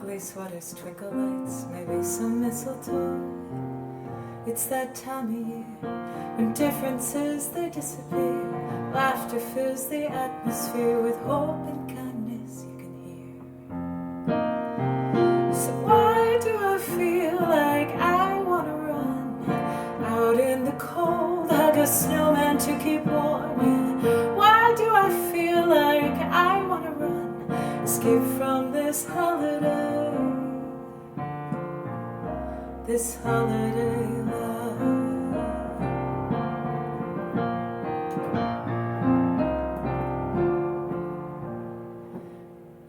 sparkly sweaters, twinkle lights, maybe some mistletoe. It's that time of year when differences they disappear. Laughter fills the atmosphere with hope and kindness you can hear. So why do I feel like I want to run out in the cold, hug a snowman to keep warm? Yeah. Why do I feel like I want to run, escape from this holiday, this holiday love?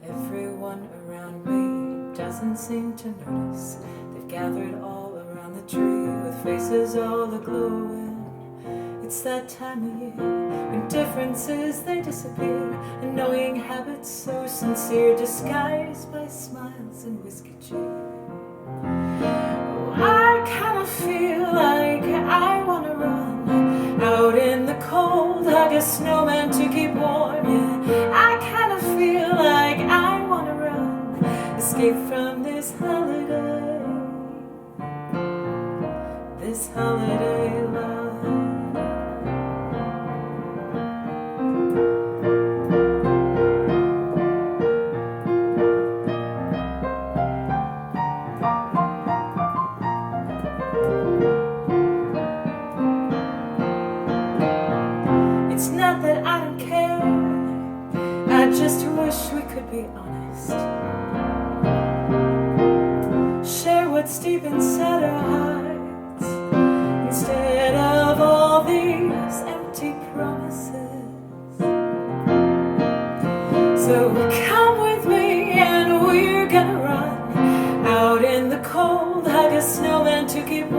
Everyone around me doesn't seem to notice. They've gathered all around the tree with faces all aglow. It's that time of year when differences they disappear, annoying habits so sincere disguised by smiles and whiskey cheer. Oh, I kind of feel like I want to run out in the cold, hug a snowman to keep warm. Yeah, I kind of feel like I want to run, escape from this holiday, this holiday love. It's not that I don't care, I just wish we could be honest. Share what's deep inside our hearts, instead of all these empty promises. So come with me and we're gonna run out in the cold, hug a snowman to keep